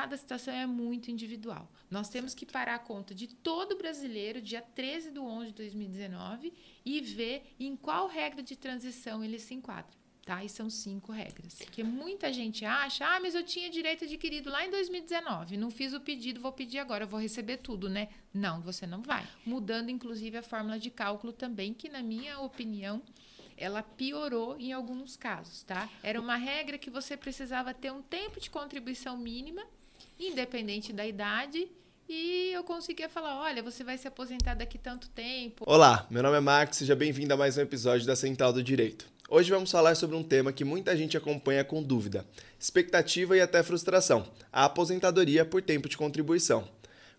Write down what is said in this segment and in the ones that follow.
cada situação é muito individual. Nós temos que parar a conta de todo brasileiro, dia 13/11/2019, e ver em qual regra de transição ele se enquadra. Tá? E são 5 regras. Porque muita gente acha, mas eu tinha direito adquirido lá em 2019, não fiz o pedido, vou pedir agora, eu vou receber tudo, né? Não, você não vai. Mudando, inclusive, a fórmula de cálculo também, que, na minha opinião, ela piorou em alguns casos, tá? Era uma regra que você precisava ter um tempo de contribuição mínima, independente da idade, e eu conseguia falar, olha, você vai se aposentar daqui tanto tempo. Olá, meu nome é Max, seja bem-vindo a mais um episódio da Central do Direito. Hoje vamos falar sobre um tema que muita gente acompanha com dúvida, expectativa e até frustração, a aposentadoria por tempo de contribuição.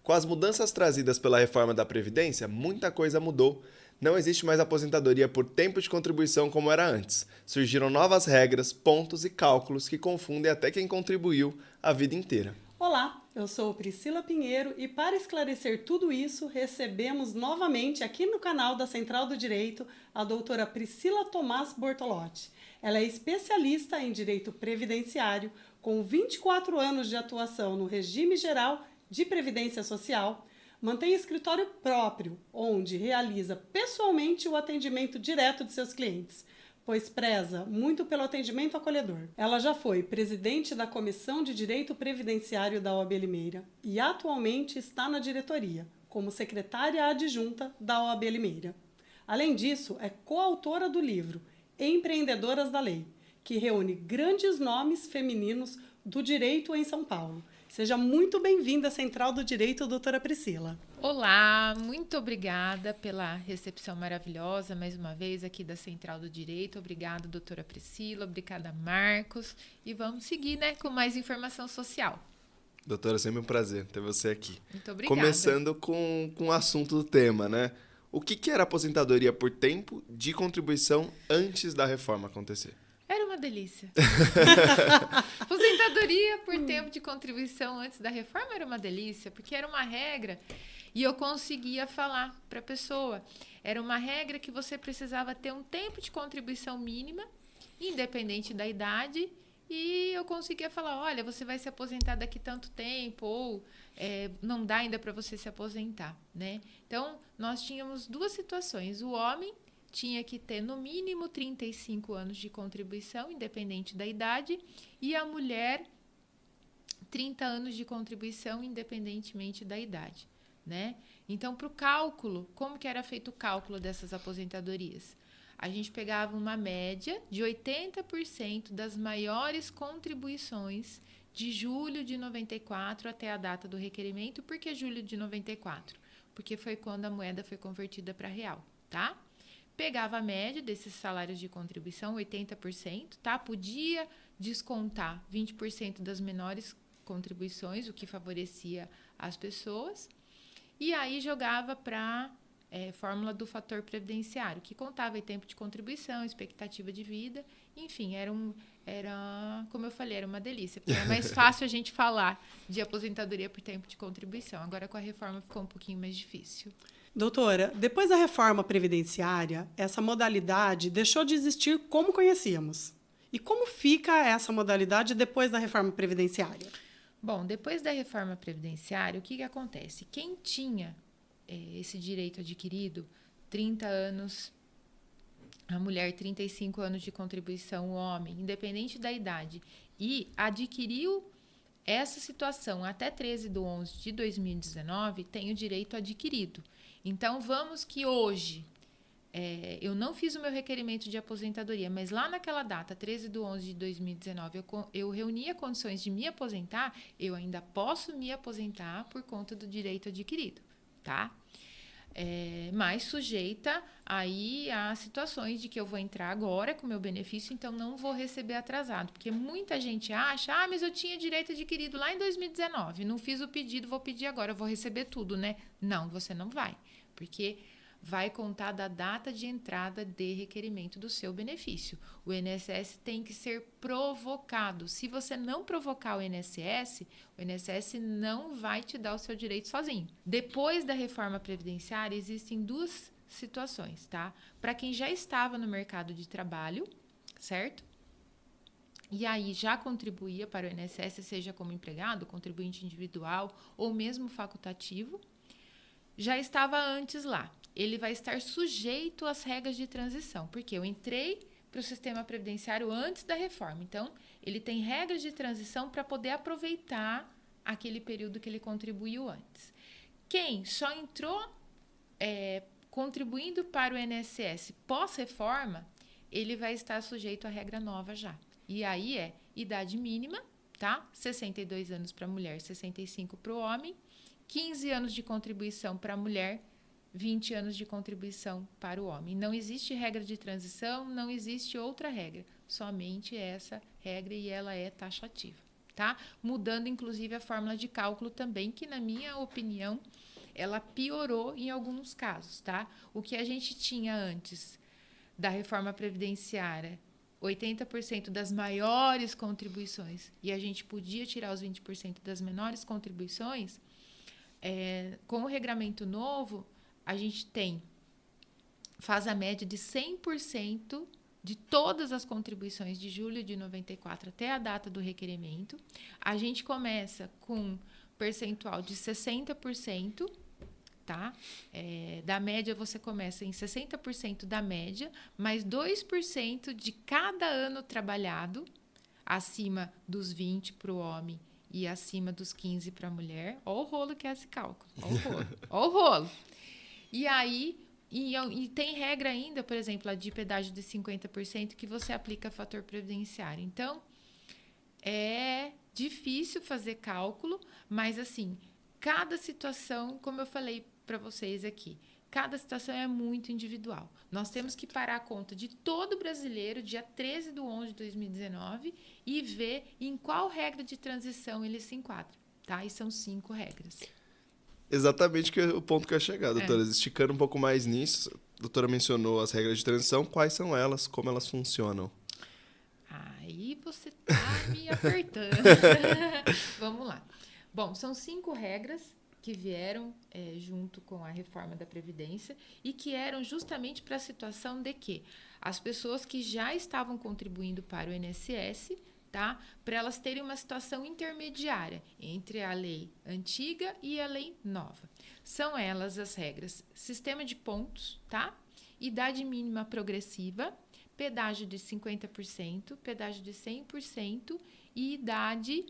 Com as mudanças trazidas pela reforma da Previdência, muita coisa mudou. Não existe mais aposentadoria por tempo de contribuição como era antes. Surgiram novas regras, pontos e cálculos que confundem até quem contribuiu a vida inteira. Olá, eu sou Priscila Pinheiro e para esclarecer tudo isso, recebemos novamente aqui no canal da Central do Direito a doutora Priscila Tomás Bortolotti. Ela é especialista em direito previdenciário, com 24 anos de atuação no regime geral de previdência social, mantém escritório próprio, onde realiza pessoalmente o atendimento direto de seus clientes, pois preza muito pelo atendimento acolhedor. Ela já foi presidente da Comissão de Direito Previdenciário da OAB Limeira e atualmente está na diretoria, como secretária adjunta da OAB Limeira. Além disso, é coautora do livro Empreendedoras da Lei, que reúne grandes nomes femininos do direito em São Paulo. Seja muito bem-vinda à Central do Direito, doutora Priscila. Olá, muito obrigada pela recepção maravilhosa, mais uma vez, aqui da Central do Direito. Obrigada, doutora Priscila, obrigada, Marcos. E vamos seguir, né, com mais informação social. Doutora, sempre um prazer ter você aqui. Muito obrigada. Começando com o assunto do tema, né? O que era aposentadoria por tempo de contribuição antes da reforma acontecer? Era uma delícia. Aposentadoria por tempo de contribuição antes da reforma era uma delícia, porque era uma regra e eu conseguia falar para a pessoa. Era uma regra que você precisava ter um tempo de contribuição mínima, independente da idade, e eu conseguia falar, olha, você vai se aposentar daqui tanto tempo, ou não dá ainda para você se aposentar, né? Então, nós tínhamos 2 situações. O homem tinha que ter, no mínimo, 35 anos de contribuição, independente da idade, e a mulher, 30 anos de contribuição, independentemente da idade, né? Então, para o cálculo, como que era feito o cálculo dessas aposentadorias? A gente pegava uma média de 80% das maiores contribuições de julho de 94 até a data do requerimento. Por que julho de 94? Porque foi quando a moeda foi convertida para real, tá? Pegava a média desses salários de contribuição, 80%, tá? Podia descontar 20% das menores contribuições, o que favorecia as pessoas. E aí jogava para fórmula do fator previdenciário, que contava em tempo de contribuição, expectativa de vida. Enfim, era, como eu falei, era uma delícia. Porque era mais fácil a gente falar de aposentadoria por tempo de contribuição. Agora, com a reforma, ficou um pouquinho mais difícil. Doutora, depois da reforma previdenciária, essa modalidade deixou de existir como conhecíamos. E como fica essa modalidade depois da reforma previdenciária? Bom, depois da reforma previdenciária, o que acontece? Quem tinha esse direito adquirido, 30 anos, a mulher 35 anos de contribuição, o homem, independente da idade, e adquiriu essa situação até 13/11/2019, tem o direito adquirido. Então, vamos que hoje, eu não fiz o meu requerimento de aposentadoria, mas lá naquela data, 13/11/2019, eu reuni condições de me aposentar, eu ainda posso me aposentar por conta do direito adquirido, tá? Mas sujeita aí a situações de que eu vou entrar agora com o meu benefício, então não vou receber atrasado, porque muita gente acha, mas eu tinha direito adquirido lá em 2019, não fiz o pedido, vou pedir agora, eu vou receber tudo, né? Não, você não vai, porque vai contar da data de entrada de requerimento do seu benefício. O INSS tem que ser provocado. Se você não provocar o INSS não vai te dar o seu direito sozinho. Depois da reforma previdenciária, existem 2 situações, tá? Para quem já estava no mercado de trabalho, certo? e aí já contribuía para o INSS, seja como empregado, contribuinte individual ou mesmo facultativo, já estava antes lá. Ele vai estar sujeito às regras de transição, porque eu entrei para o sistema previdenciário antes da reforma. Então, ele tem regras de transição para poder aproveitar aquele período que ele contribuiu antes. Quem só entrou contribuindo para o INSS pós-reforma, ele vai estar sujeito à regra nova já. E aí é idade mínima, tá? 62 anos para a mulher, 65 para o homem, 15 anos de contribuição para a mulher, 20 anos de contribuição para o homem. Não existe regra de transição, não existe outra regra, somente essa regra e ela é taxativa, tá? Mudando, inclusive, a fórmula de cálculo também, que, na minha opinião, ela piorou em alguns casos, tá? O que a gente tinha antes da reforma previdenciária, 80% das maiores contribuições, e a gente podia tirar os 20% das menores contribuições, com o regramento novo, a gente faz a média de 100% de todas as contribuições de julho de 94 até a data do requerimento. A gente começa com percentual de 60%, tá? Da média, você começa em 60% da média, mais 2% de cada ano trabalhado, acima dos 20 para o homem e acima dos 15 para a mulher. Olha o rolo que é esse cálculo. Olha o rolo. E aí, e tem regra ainda, por exemplo, a de pedágio de 50%, que você aplica fator previdenciário. Então, é difícil fazer cálculo, mas assim, cada situação, como eu falei para vocês aqui, cada situação é muito individual. Nós temos que parar a conta de todo brasileiro, dia 13/11/2019, e ver em qual regra de transição ele se enquadra, tá? E são 5 regras. Exatamente o ponto que eu ia chegar, doutora. Esticando um pouco mais nisso, a doutora mencionou as regras de transição. Quais são elas? Como elas funcionam? Aí você tá me apertando. Vamos lá. Bom, são 5 regras que vieram junto com a reforma da Previdência e que eram justamente para a situação de que as pessoas que já estavam contribuindo para o INSS, tá? Para elas terem uma situação intermediária entre a lei antiga e a lei nova. São elas as regras: sistema de pontos, tá? Idade mínima progressiva, pedágio de 50%, pedágio de 100% e idade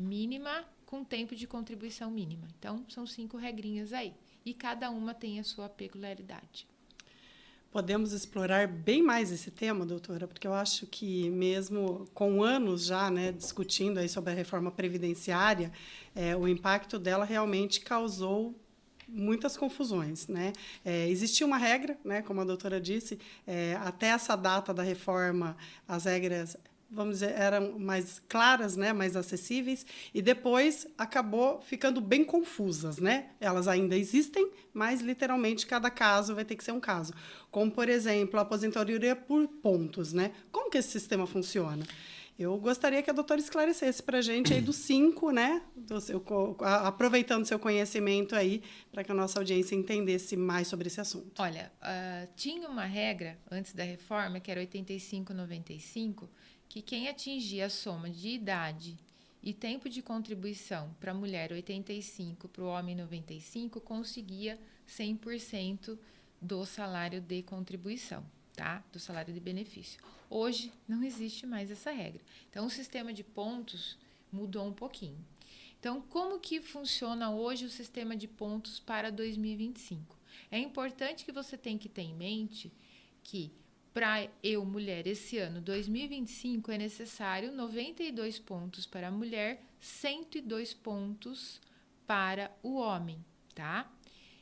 mínima com tempo de contribuição mínima. Então, são 5 regrinhas aí. E cada uma tem a sua peculiaridade. Podemos explorar bem mais esse tema, doutora, porque eu acho que mesmo com anos já, né, discutindo aí sobre a reforma previdenciária, o impacto dela realmente causou muitas confusões, né? Existia uma regra, né, como a doutora disse, até essa data da reforma, as regras, vamos dizer, eram mais claras, né, mais acessíveis, e depois acabou ficando bem confusas, né? Elas ainda existem, mas literalmente cada caso vai ter que ser um caso. Como, por exemplo, a aposentadoria por pontos, né? Como que esse sistema funciona? Eu gostaria que a doutora esclarecesse para a gente aí dos 5, né? Aproveitando seu conhecimento aí, para que a nossa audiência entendesse mais sobre esse assunto. Olha, tinha uma regra antes da reforma, que era 85/95, que quem atingia a soma de idade e tempo de contribuição para a mulher 85, para o homem 95, conseguia 100% do salário de contribuição, tá? Do salário de benefício. Hoje não existe mais essa regra. Então, o sistema de pontos mudou um pouquinho. Então, como que funciona hoje o sistema de pontos para 2025? É importante que você tenha que ter em mente que para eu, mulher, esse ano, 2025, é necessário 92 pontos para a mulher, 102 pontos para o homem, tá?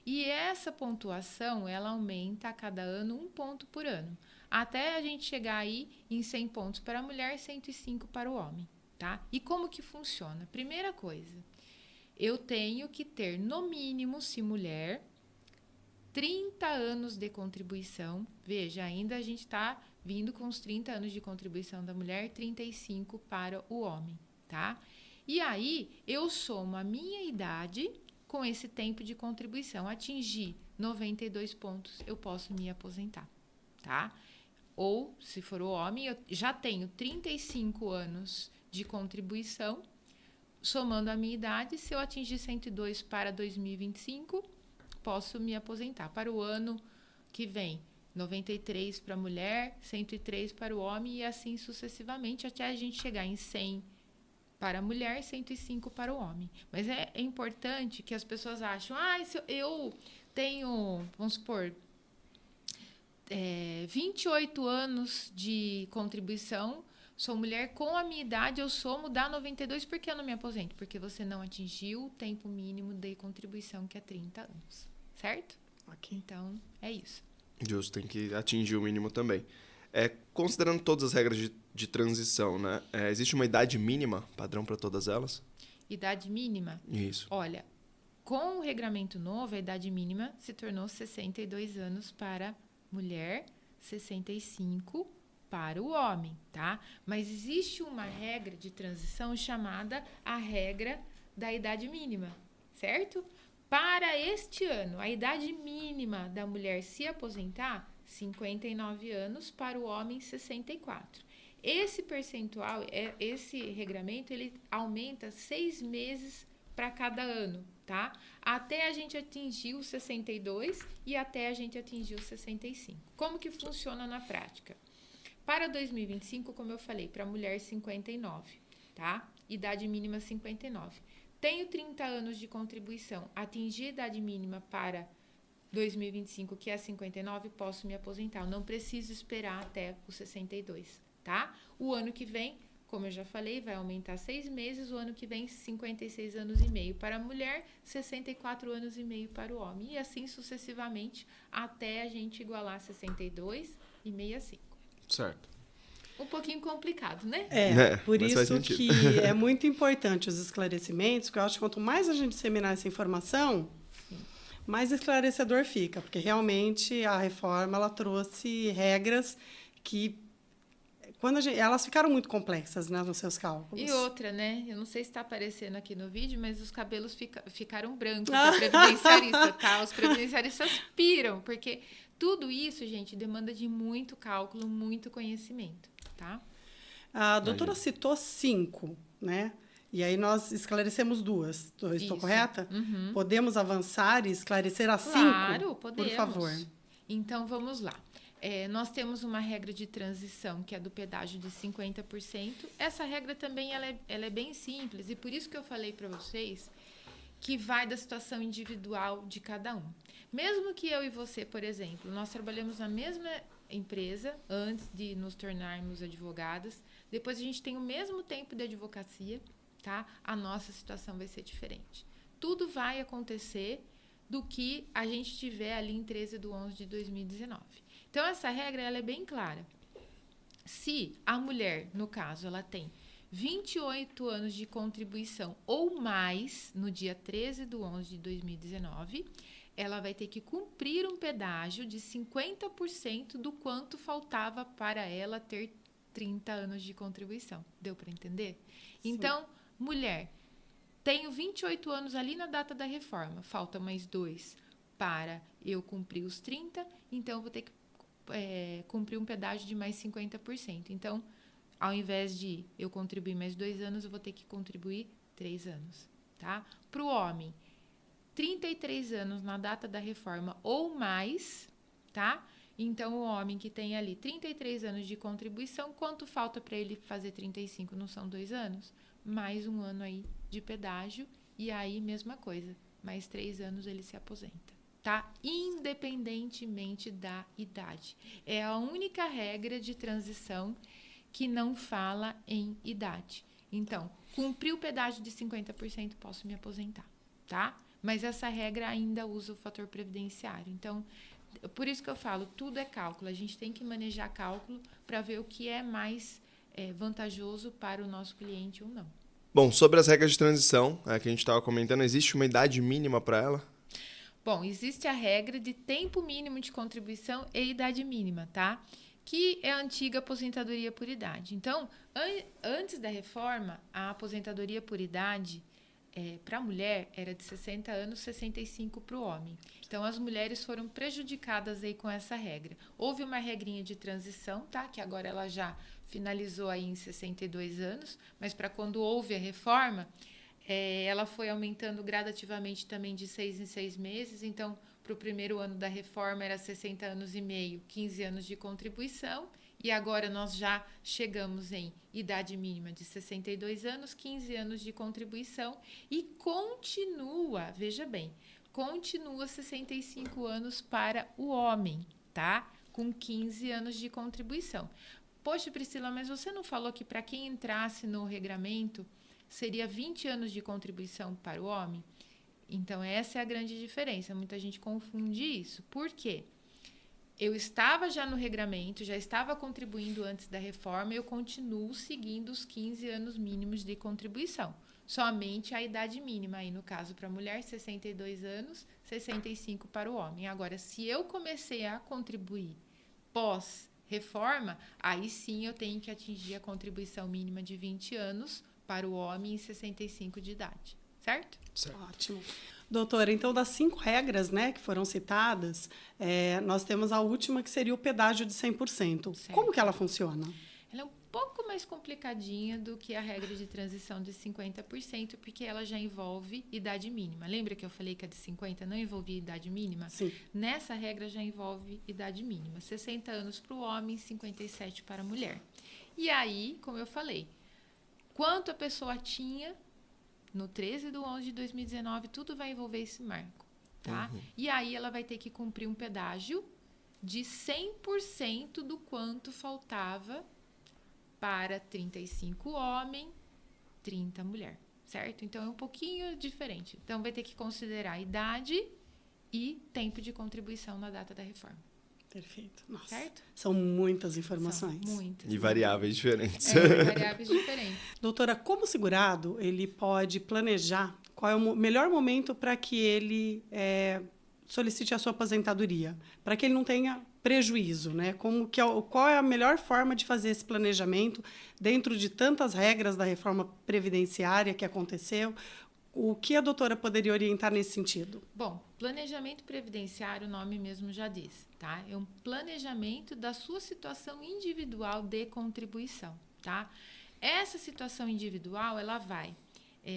E essa pontuação, ela aumenta a cada ano 1 ponto por ano, até a gente chegar aí em 100 pontos para a mulher, 105 para o homem, tá? E como que funciona? Primeira coisa, eu tenho que ter, no mínimo, se mulher, 30 anos de contribuição. Veja, ainda a gente está vindo com os 30 anos de contribuição da mulher, 35 para o homem, tá? E aí, eu somo a minha idade com esse tempo de contribuição. Atingir 92 pontos, eu posso me aposentar, tá? ou, se for o homem, eu já tenho 35 anos de contribuição, somando a minha idade. Se eu atingir 102 para 2025, posso me aposentar. Para o ano que vem, 93 para a mulher, 103 para o homem, e assim sucessivamente, até a gente chegar em 100 para a mulher, 105 para o homem. Mas é importante que as pessoas acham, se eu tenho, vamos supor, 28 anos de contribuição, sou mulher, com a minha idade eu somo, dá 92, por que eu não me aposento? Porque você não atingiu o tempo mínimo de contribuição, que é 30 anos, certo? Ok. Então, é isso. Justo, tem que atingir o mínimo também. Considerando todas as regras de transição, né? Existe uma idade mínima, padrão para todas elas? Idade mínima? Isso. Olha, com o regramento novo, a idade mínima se tornou 62 anos para mulher, 65 para o homem, tá? Mas existe uma regra de transição chamada a regra da idade mínima, certo? Para este ano, a idade mínima da mulher se aposentar, 59 anos, para o homem, 64. Esse percentual, esse regramento, ele aumenta 6 meses para cada ano, tá? Até a gente atingir os 62 e até a gente atingir os 65. Como que funciona na prática? Para 2025, como eu falei, para a mulher 59, tá? Idade mínima 59. Tenho 30 anos de contribuição, atingir a idade mínima para 2025, que é 59, posso me aposentar. Eu não preciso esperar até os 62, tá? O ano que vem, como eu já falei, vai aumentar 6 meses. O ano que vem, 56 anos e meio para a mulher, 64 anos e meio para o homem. E assim sucessivamente, até a gente igualar 62 e 65. Certo. Um pouquinho complicado, né? Por isso que é muito importante os esclarecimentos, porque eu acho que quanto mais a gente disseminar essa informação, mais esclarecedor fica, porque realmente a reforma ela trouxe regras que elas ficaram muito complexas, né, nos seus cálculos. E outra, né? Eu não sei se está aparecendo aqui no vídeo, mas os cabelos ficaram brancos da previdenciarista, tá? Os previdenciaristas piram, porque tudo isso, gente, demanda de muito cálculo, muito conhecimento, tá? A doutora citou 5, né? E aí nós esclarecemos 2. Estou correta? Uhum. Podemos avançar e esclarecer as 5? Claro, podemos. Por favor. Então, vamos lá. Nós temos uma regra de transição, que é do pedágio de 50%. Essa regra também ela é bem simples, e por isso que eu falei para vocês que vai da situação individual de cada um. Mesmo que eu e você, por exemplo, nós trabalhamos na mesma empresa antes de nos tornarmos advogadas, depois a gente tem o mesmo tempo de advocacia, tá? A nossa situação vai ser diferente. Tudo vai acontecer do que a gente tiver ali em 13/11/2019. Então, essa regra ela é bem clara. Se a mulher, no caso, ela tem 28 anos de contribuição ou mais no dia 13/11/2019, ela vai ter que cumprir um pedágio de 50% do quanto faltava para ela ter 30 anos de contribuição. Deu para entender? Sim. Então, mulher, tenho 28 anos ali na data da reforma, falta mais 2 para eu cumprir os 30, então eu vou ter que cumprir um pedágio de mais 50%. Então, ao invés de eu contribuir mais 2 anos, eu vou ter que contribuir 3 anos, tá? Para o homem, 33 anos na data da reforma ou mais, tá? Então, o homem que tem ali 33 anos de contribuição, quanto falta para ele fazer 35? Não são 2 anos? Mais 1 ano aí de pedágio, e aí, mesma coisa, mais 3 anos ele se aposenta, tá? Independentemente da idade. É a única regra de transição que não fala em idade. Então, cumpri o pedágio de 50%, posso me aposentar, tá? Mas essa regra ainda usa o fator previdenciário. Então, por isso que eu falo, tudo é cálculo. A gente tem que manejar cálculo para ver o que é mais vantajoso para o nosso cliente ou não. Bom, sobre as regras de transição, que a gente estava comentando, existe uma idade mínima para ela? Bom, existe a regra de tempo mínimo de contribuição e idade mínima, tá? Que é a antiga aposentadoria por idade. Então, antes da reforma, a aposentadoria por idade para a mulher era de 60 anos, 65 para o homem. Então, as mulheres foram prejudicadas aí com essa regra. Houve uma regrinha de transição, tá? Que agora ela já finalizou aí em 62 anos, mas para quando houve a reforma, ela foi aumentando gradativamente também de 6 em 6 meses. Então, para o primeiro ano da reforma era 60 anos e meio, 15 anos de contribuição. E agora nós já chegamos em idade mínima de 62 anos, 15 anos de contribuição e continua, veja bem, continua 65 anos para o homem, tá? Com 15 anos de contribuição. Poxa, Priscila, mas você não falou que para quem entrasse no regramento seria 20 anos de contribuição para o homem? Então, essa é a grande diferença. Muita gente confunde isso. Por quê? Eu estava já no regramento, já estava contribuindo antes da reforma e eu continuo seguindo os 15 anos mínimos de contribuição. Somente a idade mínima, aí no caso para a mulher, 62 anos, 65 para o homem. Agora, se eu comecei a contribuir pós-reforma, aí sim eu tenho que atingir a contribuição mínima de 20 anos para o homem e 65 de idade, certo? Certo. Ótimo. Doutora, então das 5 regras, né, que foram citadas, nós temos a última que seria o pedágio de 100%. Certo. Como que ela funciona? Ela é um pouco mais complicadinha do que a regra de transição de 50%, porque ela já envolve idade mínima. Lembra que eu falei que a de 50 não envolvia idade mínima? Sim. Nessa regra já envolve idade mínima. 60 anos para o homem, 57 para a mulher. E aí, como eu falei, quanto a pessoa tinha no 13/11/2019, tudo vai envolver esse marco, tá? Uhum. E aí ela vai ter que cumprir um pedágio de 100% do quanto faltava para 35 homem, 30 mulher, certo? Então, é um pouquinho diferente. Então, vai ter que considerar idade e tempo de contribuição na data da reforma. Perfeito. Nossa, Certo? são muitas informações. São muitas. E variáveis diferentes. Variáveis diferentes. Doutora, como segurado, ele pode planejar qual é o melhor momento para que ele solicite a sua aposentadoria? Para que ele não tenha prejuízo, né? Qual é a melhor forma de fazer esse planejamento dentro de tantas regras da reforma previdenciária que aconteceu? O que a doutora poderia orientar nesse sentido? Bom, planejamento previdenciário, o nome mesmo já diz, tá? É um planejamento da sua situação individual de contribuição, tá? Essa situação individual, ela vai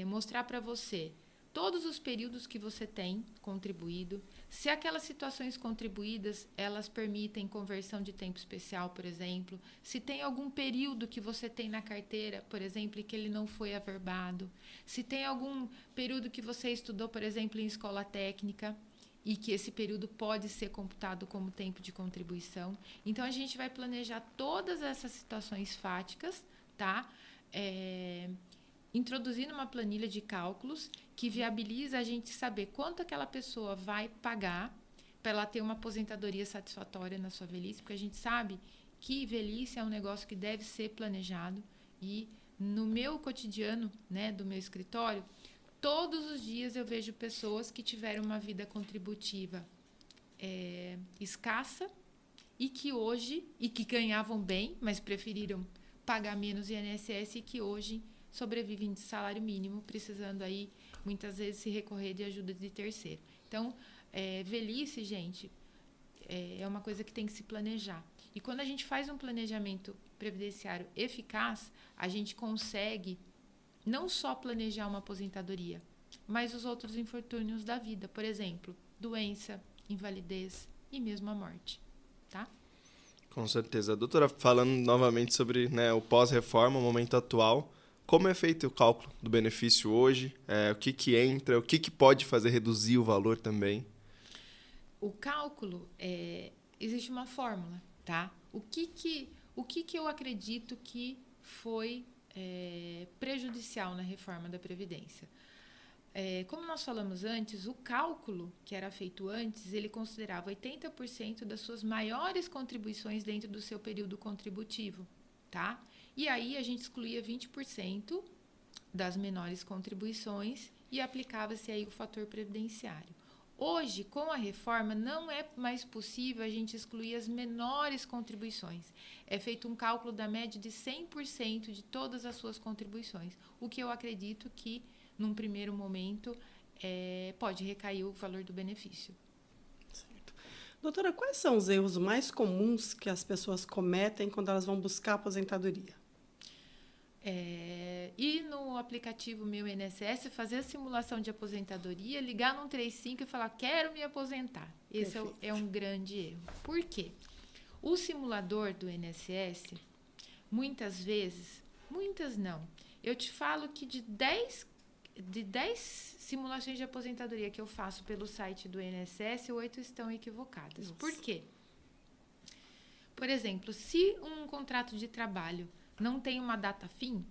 mostrar para você todos os períodos que você tem contribuído, se aquelas situações contribuídas, elas permitem conversão de tempo especial, por exemplo, se tem algum período que você tem na carteira, por exemplo, e que ele não foi averbado, se tem algum período que você estudou, por exemplo, em escola técnica, e que esse período pode ser computado como tempo de contribuição. Então, a gente vai planejar todas essas situações fáticas, tá? Introduzindo uma planilha de cálculos que viabiliza a gente saber quanto aquela pessoa vai pagar para ela ter uma aposentadoria satisfatória na sua velhice, porque a gente sabe que velhice é um negócio que deve ser planejado e no meu cotidiano, né, do meu escritório, todos os dias eu vejo pessoas que tiveram uma vida contributiva escassa e que ganhavam bem, mas preferiram pagar menos INSS e que hoje sobrevivem de salário mínimo, precisando aí, muitas vezes, se recorrer de ajuda de terceiro. Então, velhice, gente, é uma coisa que tem que se planejar. E quando a gente faz um planejamento previdenciário eficaz, a gente consegue não só planejar uma aposentadoria, mas os outros infortúnios da vida. Por exemplo, doença, invalidez e mesmo a morte, tá? Com certeza. Doutora, falando novamente sobre, né, o pós-reforma, o momento atual, como é feito o cálculo do benefício hoje? O que entra? O que pode fazer reduzir o valor também? O cálculo, existe uma fórmula, tá? O que eu acredito que foi prejudicial na reforma da Previdência? Como nós falamos antes, o cálculo que era feito antes, ele considerava 80% das suas maiores contribuições dentro do seu período contributivo, tá? E aí a gente excluía 20% das menores contribuições e aplicava-se aí o fator previdenciário. Hoje, com a reforma, não é mais possível a gente excluir as menores contribuições. É feito um cálculo da média de 100% de todas as suas contribuições, o que eu acredito que num primeiro momento, pode recair o valor do benefício. Certo. Doutora, quais são os erros mais comuns que as pessoas cometem quando elas vão buscar aposentadoria? Ir no aplicativo Meu INSS, fazer a simulação de aposentadoria, ligar no 135 e falar, quero me aposentar. Esse é um grande erro. Por quê? O simulador do INSS, muitas vezes, muitas não, eu te falo que de 10 simulações de aposentadoria que eu faço pelo site do INSS, 8 estão equivocadas. Nossa. Por quê? Por exemplo, se um contrato de trabalho não tem uma data fim,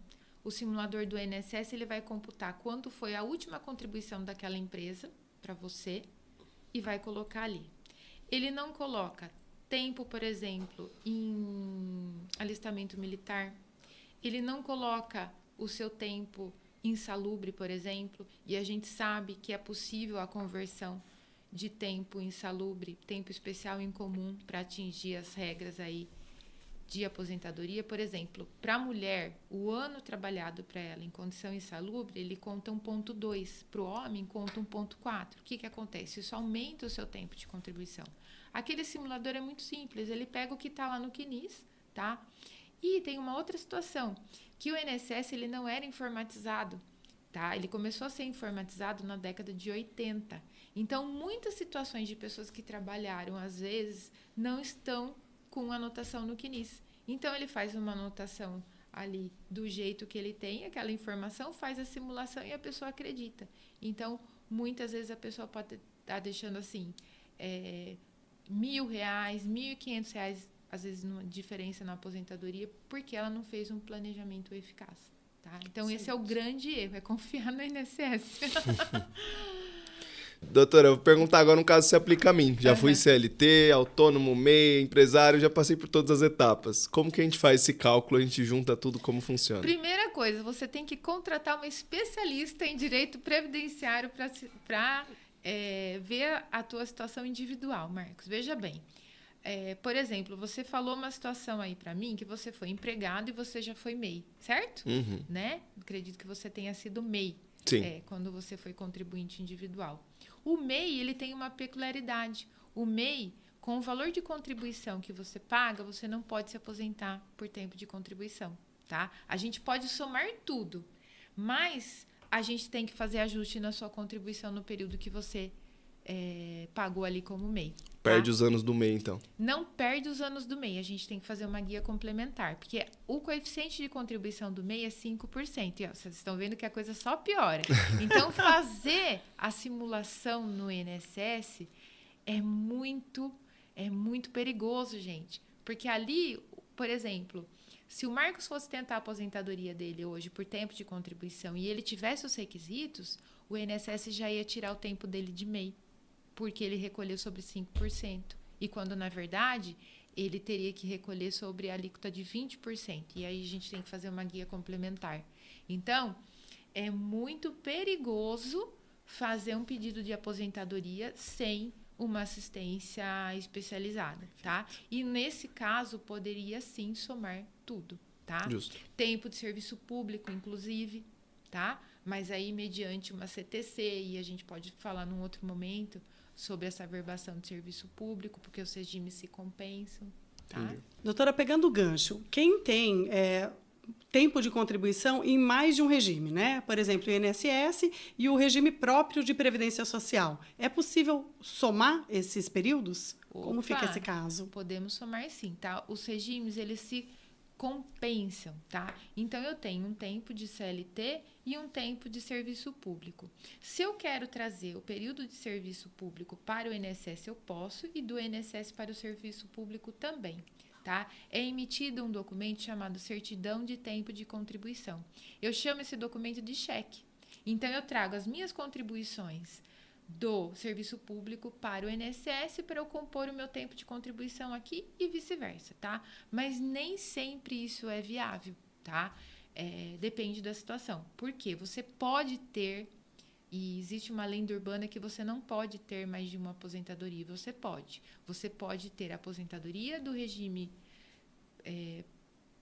o simulador do INSS ele vai computar quanto foi a última contribuição daquela empresa para você e vai colocar ali. Ele não coloca tempo, por exemplo, em alistamento militar. Ele não coloca o seu tempo insalubre, por exemplo, e a gente sabe que é possível a conversão de tempo insalubre, tempo especial em comum, para atingir as regras aí de aposentadoria. Por exemplo, para a mulher, o ano trabalhado para ela em condição insalubre, ele conta 1,2. Para o homem, conta 1,4. O que acontece? Isso aumenta o seu tempo de contribuição. Aquele simulador é muito simples, ele pega o que está lá no CNIS, tá? E tem uma outra situação, que o INSS ele não era informatizado, tá? Ele começou a ser informatizado na década de 80. Então, muitas situações de pessoas que trabalharam, às vezes, não estão com anotação no CNIS. Então, ele faz uma anotação ali do jeito que ele tem, aquela informação, faz a simulação e a pessoa acredita. Então, muitas vezes a pessoa pode estar deixando assim, R$1.000, R$1.500, às vezes, uma diferença na aposentadoria, porque ela não fez um planejamento eficaz. Tá? Então, esse é o grande erro, é confiar no INSS. Doutora, eu vou perguntar agora um caso que se aplica a mim. Já fui CLT, autônomo, MEI, empresário, já passei por todas as etapas. Como que a gente faz esse cálculo? A gente junta tudo, como funciona? Primeira coisa, você tem que contratar uma especialista em direito previdenciário para ver a tua situação individual, Marcos. Veja bem. Por exemplo, você falou uma situação aí para mim que você foi empregado e você já foi MEI, certo? Uhum. Né? Acredito que você tenha sido MEI. Sim. Quando você foi contribuinte individual. O MEI, ele tem uma peculiaridade. O MEI, com o valor de contribuição que você paga, você não pode se aposentar por tempo de contribuição, tá? A gente pode somar tudo, mas a gente tem que fazer ajuste na sua contribuição no período que você pagou ali como MEI. Perde os anos do MEI, então. Não perde os anos do MEI. A gente tem que fazer uma guia complementar. Porque o coeficiente de contribuição do MEI é 5%. E vocês estão vendo que a coisa só piora. Então, fazer a simulação no INSS é muito perigoso, gente. Porque ali, por exemplo, se o Marcos fosse tentar a aposentadoria dele hoje por tempo de contribuição e ele tivesse os requisitos, o INSS já ia tirar o tempo dele de MEI. Porque ele recolheu sobre 5%. E quando, na verdade, ele teria que recolher sobre a alíquota de 20%. E aí a gente tem que fazer uma guia complementar. Então, é muito perigoso fazer um pedido de aposentadoria sem uma assistência especializada, tá? E, nesse caso, poderia, sim, somar tudo, tá? Justo. Tempo de serviço público, inclusive, tá? Mas aí, mediante uma CTC, e a gente pode falar num outro momento sobre essa averbação de serviço público, porque os regimes se compensam. Tá? Entendi. Doutora, pegando o gancho, quem tem tempo de contribuição em mais de um regime, né? Por exemplo, o INSS e o regime próprio de Previdência Social, é possível somar esses períodos? Como fica esse caso? Podemos somar sim, tá? Os regimes, eles se compensam, tá? Então, eu tenho um tempo de CLT e um tempo de serviço público. Se eu quero trazer o período de serviço público para o INSS, eu posso, e do INSS para o serviço público também, tá? É emitido um documento chamado Certidão de Tempo de Contribuição. Eu chamo esse documento de cheque. Então, eu trago as minhas contribuições do serviço público para o INSS para eu compor o meu tempo de contribuição aqui e vice-versa, tá? Mas nem sempre isso é viável, tá? Depende da situação. Por quê? Você pode ter, e existe uma lenda urbana que você não pode ter mais de uma aposentadoria. Você pode. Você pode ter a aposentadoria do regime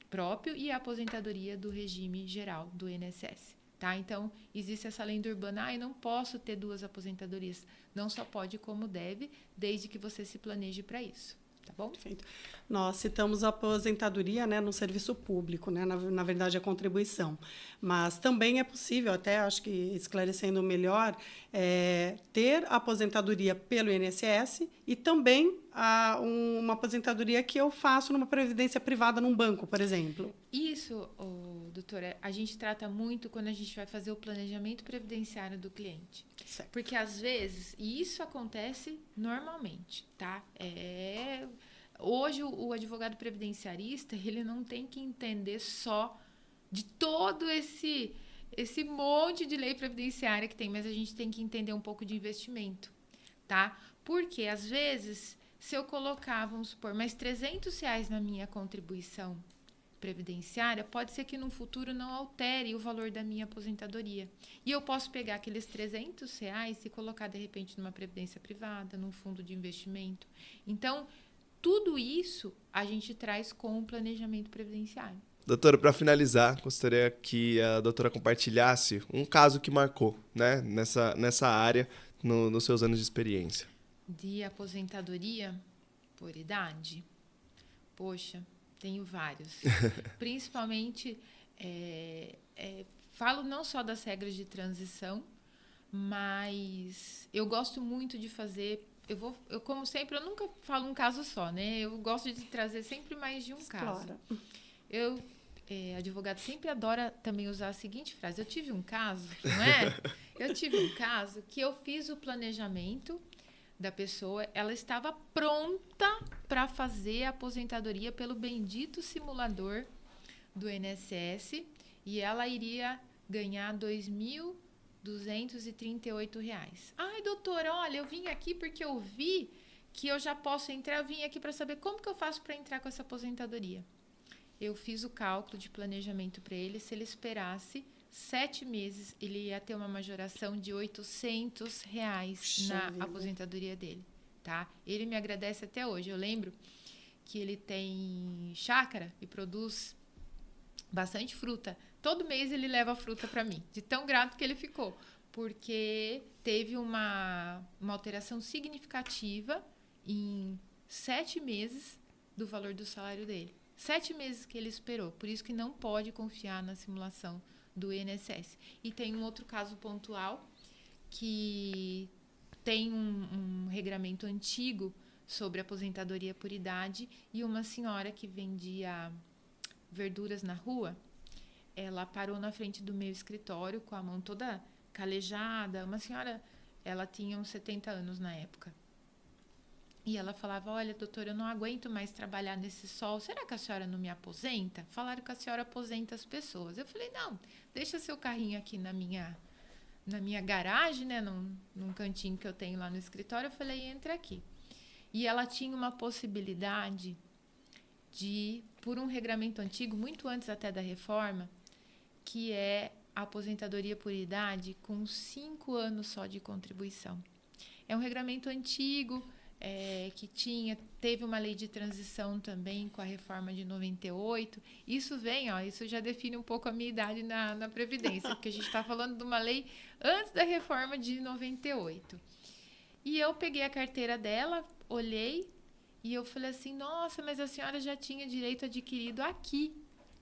próprio e a aposentadoria do regime geral do INSS. Tá? Então, existe essa lenda urbana, eu não posso ter 2 aposentadorias. Não só pode como deve, desde que você se planeje para isso. Tá bom? Perfeito. Nós citamos a aposentadoria, né, no serviço público, né, na verdade, a contribuição. Mas também é possível, até acho que esclarecendo melhor, ter a aposentadoria pelo INSS e também uma aposentadoria que eu faço numa previdência privada num banco, por exemplo. Isso, doutora, a gente trata muito quando a gente vai fazer o planejamento previdenciário do cliente. Certo. Porque, às vezes, e isso acontece normalmente, tá? Hoje, o advogado previdenciarista, ele não tem que entender só de todo esse monte de lei previdenciária que tem, mas a gente tem que entender um pouco de investimento, tá? Porque, às vezes, se eu colocar, vamos supor, mais R$300 na minha contribuição previdenciária, pode ser que no futuro não altere o valor da minha aposentadoria. E eu posso pegar aqueles R$300 e colocar, de repente, numa previdência privada, num fundo de investimento. Então, tudo isso a gente traz com o planejamento previdenciário. Doutora, para finalizar, gostaria que a doutora compartilhasse um caso que marcou, né, nessa área, nos seus anos de experiência. De aposentadoria por idade? Poxa, tenho vários. Principalmente, falo não só das regras de transição, mas eu gosto muito de fazer... Eu, como sempre, eu nunca falo um caso só, né? Eu gosto de trazer sempre mais de um caso. Advogado sempre adora também usar a seguinte frase. Eu tive um caso, não é? Eu tive um caso que eu fiz o planejamento da pessoa, ela estava pronta para fazer a aposentadoria pelo bendito simulador do INSS e ela iria ganhar R$2.238. Ai, doutora, olha, eu vim aqui porque eu vi que eu já posso entrar, eu vim aqui para saber como que eu faço para entrar com essa aposentadoria. Eu fiz o cálculo de planejamento para ele, se ele esperasse 7 meses, ele ia ter uma majoração de R$800 na aposentadoria dele, tá? Ele me agradece até hoje. Eu lembro que ele tem chácara e produz bastante fruta. Todo mês ele leva fruta para mim, de tão grato que ele ficou, porque teve uma alteração significativa em 7 meses do valor do salário dele. 7 meses que ele esperou, por isso que não pode confiar na simulação do INSS. E tem um outro caso pontual que tem um regramento antigo sobre aposentadoria por idade e uma senhora que vendia verduras na rua, ela parou na frente do meu escritório com a mão toda calejada. Uma senhora, ela tinha uns 70 anos na época. E ela falava, olha, doutora, eu não aguento mais trabalhar nesse sol. Será que a senhora não me aposenta? Falaram que a senhora aposenta as pessoas. Eu falei, não, deixa seu carrinho aqui na minha garagem, né, num cantinho que eu tenho lá no escritório. Eu falei, entra aqui. E ela tinha uma possibilidade de, por um regramento antigo, muito antes até da reforma, que é a aposentadoria por idade com 5 anos só de contribuição. É um regramento antigo, que teve uma lei de transição também com a reforma de 98. Isso isso já define um pouco a minha idade na Previdência, porque a gente está falando de uma lei antes da reforma de 98. E eu peguei a carteira dela, olhei e eu falei assim, nossa, mas a senhora já tinha direito adquirido aqui,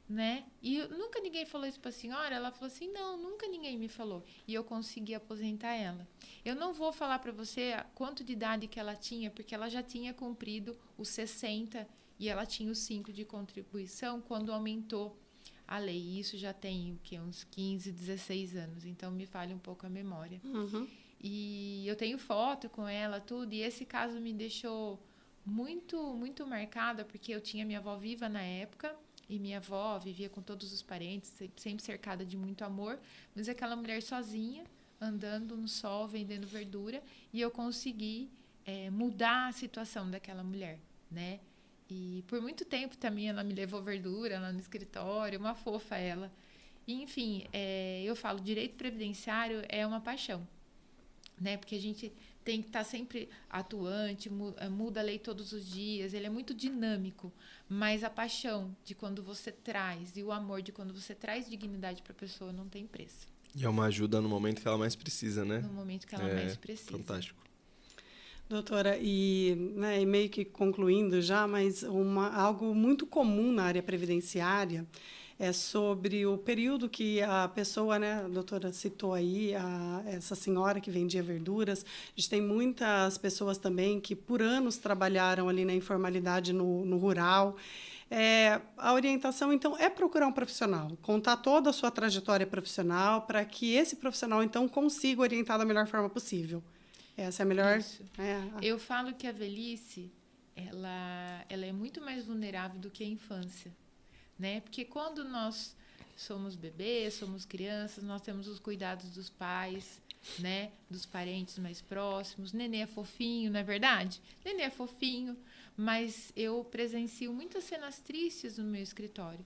né? E nunca ninguém falou isso para a senhora? Ela falou assim, não, nunca ninguém me falou. E eu consegui aposentar ela. Eu não vou falar para você quanto de idade que ela tinha, porque ela já tinha cumprido os 60 e ela tinha os 5 de contribuição quando aumentou a lei. E isso já tem uns 15, 16 anos, então me falha um pouco a memória. Uhum. E eu tenho foto com ela, tudo, e esse caso me deixou muito, muito marcada, porque eu tinha minha avó viva na época, e minha avó vivia com todos os parentes, sempre cercada de muito amor, mas aquela mulher sozinha, andando no sol, vendendo verdura, e eu consegui mudar a situação daquela mulher, né? E por muito tempo também ela me levou verdura lá no escritório, uma fofa ela. E, enfim, eu falo, direito previdenciário é uma paixão, né? Porque a gente tem que estar sempre atuante, muda a lei todos os dias, ele é muito dinâmico, mas a paixão de quando você traz e o amor de quando você traz dignidade para a pessoa não tem preço. E é uma ajuda no momento que ela mais precisa, né? No momento que ela mais precisa. Fantástico. Doutora, né, e meio que concluindo já, mas algo muito comum na área previdenciária é sobre o período que a pessoa, né, a doutora citou aí, essa senhora que vendia verduras. A gente tem muitas pessoas também que por anos trabalharam ali na informalidade no rural. A orientação, então, é procurar um profissional, contar toda a sua trajetória profissional para que esse profissional, então, consiga orientar da melhor forma possível. Essa é a melhor... Eu falo que a velhice, ela é muito mais vulnerável do que a infância, né? Porque quando nós somos bebês, somos crianças, nós temos os cuidados dos pais, né? Dos parentes mais próximos. Nenê é fofinho, não é verdade? Nenê é fofinho, mas eu presencio muitas cenas tristes no meu escritório.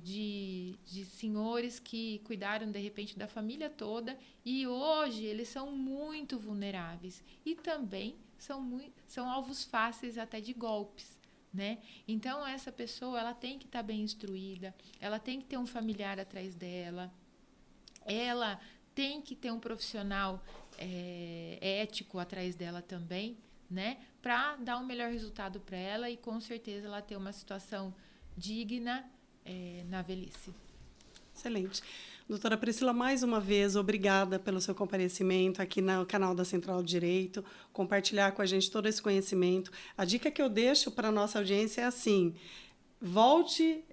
De senhores que cuidaram, de repente, da família toda e hoje eles são muito vulneráveis e também são alvos fáceis até de golpes, né? Então, essa pessoa ela tem que estar bem instruída, ela tem que ter um familiar atrás dela, ela tem que ter um profissional ético atrás dela também, né? Para dar um melhor resultado para ela e, com certeza, ela ter uma situação digna na velhice. Excelente. Doutora Priscila, mais uma vez, obrigada pelo seu comparecimento aqui no canal da Central do Direito, compartilhar com a gente todo esse conhecimento. A dica que eu deixo para a nossa audiência é assim, volte,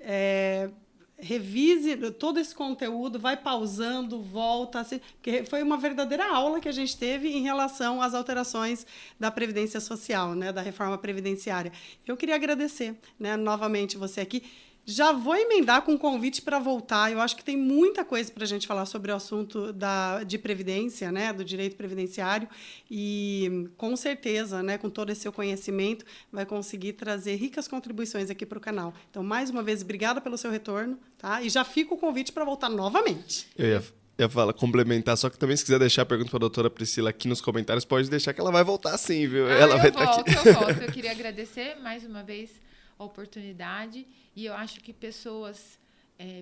revise todo esse conteúdo, vai pausando, volta, assim, porque foi uma verdadeira aula que a gente teve em relação às alterações da Previdência Social, né, da reforma previdenciária. Eu queria agradecer, né, novamente você aqui. Já vou emendar com um convite para voltar. Eu acho que tem muita coisa para a gente falar sobre o assunto de previdência, né, do direito previdenciário. E, com certeza, né, com todo esse seu conhecimento, vai conseguir trazer ricas contribuições aqui para o canal. Então, mais uma vez, obrigada pelo seu retorno. Tá? E já fica o convite para voltar novamente. Eu ia falar, complementar, só que também se quiser deixar a pergunta para a doutora Priscila aqui nos comentários, pode deixar que ela vai voltar sim, viu? Ela vai estar aqui. Eu volto. Eu queria agradecer mais uma vez a oportunidade e eu acho que pessoas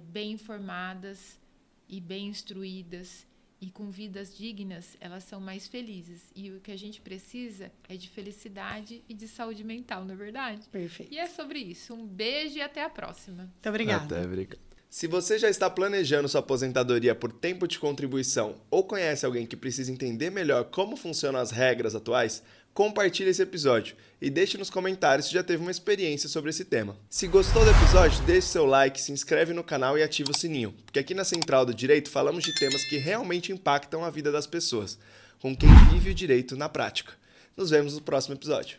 bem informadas e bem instruídas e com vidas dignas, elas são mais felizes. E o que a gente precisa é de felicidade e de saúde mental, não é verdade? Perfeito. E é sobre isso. Um beijo e até a próxima. Muito obrigada. Até, obrigado. Se você já está planejando sua aposentadoria por tempo de contribuição ou conhece alguém que precisa entender melhor como funcionam as regras atuais, compartilhe esse episódio e deixe nos comentários se já teve uma experiência sobre esse tema. Se gostou do episódio, deixe seu like, se inscreve no canal e ativa o sininho, porque aqui na Central do Direito falamos de temas que realmente impactam a vida das pessoas, com quem vive o direito na prática. Nos vemos no próximo episódio.